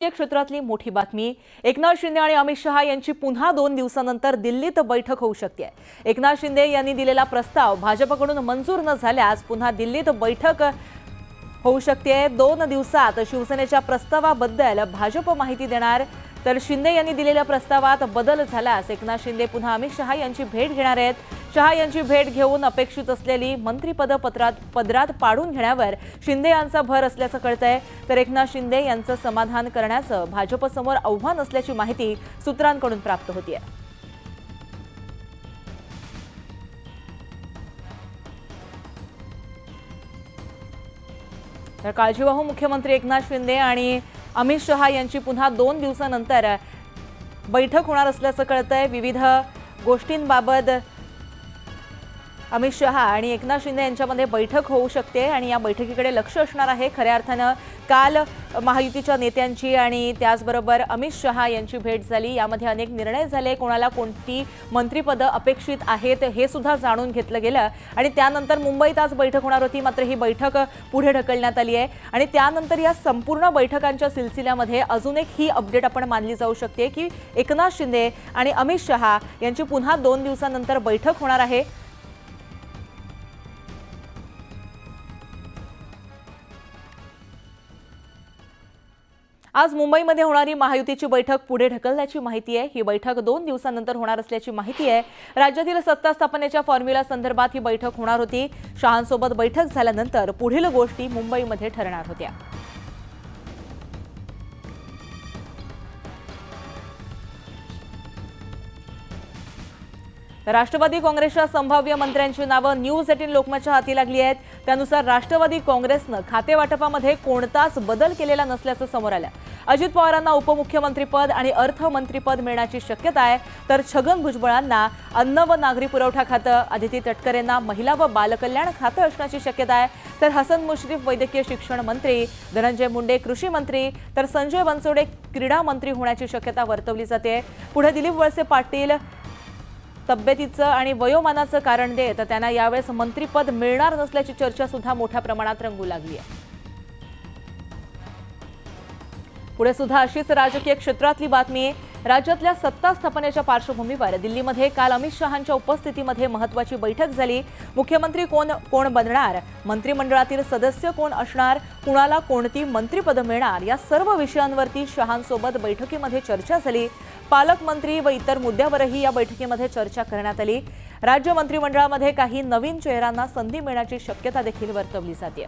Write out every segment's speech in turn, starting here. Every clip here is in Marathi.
क्षेत्रातली मोठी बातमी। एकनाथ शिंदे आणि अमित शहा यांची पुन्हा 2 दिवसांनंतर दिल्लीत बैठक होऊ शकते। एकनाथ शिंदे यांनी दिलेला प्रस्ताव भाजपकडून मंजूर न झाल्यास पुन्हा दिल्लीत बैठक होऊ शकते। 2 दिवसात शिवसेनेच्या प्रस्तावाबद्दल भाजप माहिती देणार, तर शिंदे यांनी दिलेल्या प्रस्तावात बदल झाल्यास एकनाथ शिंदे पुन्हा अमित शहा यांची भेट घेणार आहेत। शहा यांची भेट घेऊन अपेक्षित असलेली मंत्रिपद पदरात पाडून घेण्यावर शिंदे यांचा भर असल्याचं कळतंय। तर एकनाथ शिंदे यांचं समाधान करण्याचं भाजपसमोर आव्हान असल्याची माहिती सूत्रांकडून प्राप्त होतीये। तर काळजीवाहू मुख्यमंत्री एकनाथ शिंदे आणि अमित शहा यांची पुन्हा 2 दिवसांनंतर बैठक होणार असल्याचं कळतंय। विविध गोष्टींबाबत अमित शहा आणि एकनाथ शिंदे यांच्यामध्ये बैठक होऊ शकते आणि या बैठकीकडे लक्ष असणार आहे। खऱ्या अर्थानं काल महायुतीच्या नेत्यांची आणि त्याचबरोबर अमित शहा यांची भेट झाली। यामध्ये अनेक निर्णय झाले, कोणाला कोणती मंत्रिपद अपेक्षित आहेत हे सुद्धा जाणून घेतलं गेलं आणि त्यानंतर मुंबईत आज बैठक होणार होती, मात्र ही बैठक पुढे ढकलण्यात आली आहे। आणि त्यानंतर या संपूर्ण बैठकांच्या सिलसिल्यामध्ये अजून एक ही अपडेट आपण मानली जाऊ शकते की एकनाथ शिंदे आणि अमित शहा यांची पुन्हा 2 दिवसांनंतर बैठक होणार आहे। आज मुंबईमध्ये होणारी महायुतीची बैठक पुढे ढकलल्याची माहिती आहे। ही बैठक 2 दिवसांनंतर होणार असल्याची माहिती आहे। राज्यातील सत्ता स्थापनेच्या फॉर्म्युला संदर्भात ही बैठक होणार होती। शहांसोबत बैठक झाल्यानंतर पुढील गोष्टी मुंबईमध्ये ठरणार होत्या। राष्ट्रवादी काँग्रेसच्या संभाव्य मंत्र्यांची नावं न्यूज 18 लोकमतच्या हाती लागली आहेत। त्यानुसार राष्ट्रवादी काँग्रेसनं खाते वाटपामध्ये कोणताच बदल केलेला नसल्याचं समोर आलं। अजित पवारांना उपमुख्यमंत्रीपद आणि अर्थमंत्रीपद मिळण्याची शक्यता आहे, तर छगन भुजबळांना अन्न व नागरी पुरवठा खातं, अदिती तटकरेंना महिला व बालकल्याण खातं असण्याची शक्यता आहे। तर हसन मुश्रीफ वैद्यकीय शिक्षण मंत्री, धनंजय मुंडे कृषी मंत्री, तर संजय बनसोडे क्रीडा मंत्री होण्याची शक्यता वर्तवली जाते। पुढे दिलीप वळसे पाटील तब्येतीचं आणि वयोमानाचं कारण देत त्यांना यावेळेस मंत्रिपद मिळणार नसल्याची चर्चा सुद्धा मोठ्या प्रमाणात रंगू लागली आहे। पुढे सुद्धा अशीच राजकीय क्षेत्रातली बातमी। राज्यातल्या सत्ता स्थापनेच्या पार्श्वभूमीवर दिल्लीमध्ये काल अमित शहांच्या उपस्थितीमध्ये महत्त्वाची बैठक झाली। मुख्यमंत्री कोण बनणार, मंत्रिमंडळातील सदस्य कोण असणार, कुणाला कोणती मंत्रिपद मिळणार, या सर्व विषयांवरती शहांसोबत बैठकीमध्ये चर्चा झाली। पालकमंत्री व इतर मुद्द्यावरही या बैठकीमध्ये चर्चा करण्यात आली। राज्य मंत्रिमंडळामध्ये काही नवीन चेहऱ्यांना संधी मिळण्याची शक्यता देखील वर्तवली जाते।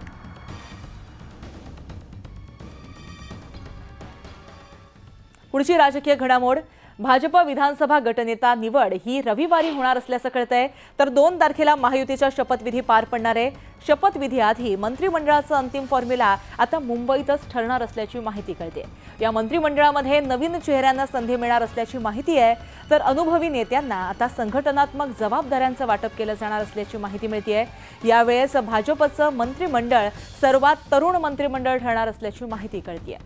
पुढची राजकीय घडामोड, भाजप विधानसभा गटनेता निवड ही रविवारी होणार असल्याचं कळतंय। तर 2 तारखेला महायुतीचा शपथविधी पार पडणार आहे। शपथविधीआधी मंत्रिमंडळाचा अंतिम फॉर्म्युला आता मुंबईतच ठरणार असल्याची माहिती कळते। या मंत्रिमंडळामध्ये नवीन चेहऱ्यांना संधी मिळणार असल्याची माहिती आहे। तर अनुभवी नेत्यांना आता संघटनात्मक जबाबदाऱ्यांचं वाटप केलं जाणार असल्याची माहिती मिळते। यावेळेस भाजपचं मंत्रिमंडळ सर्वात तरुण मंत्रिमंडळ ठरणार असल्याची माहिती कळते।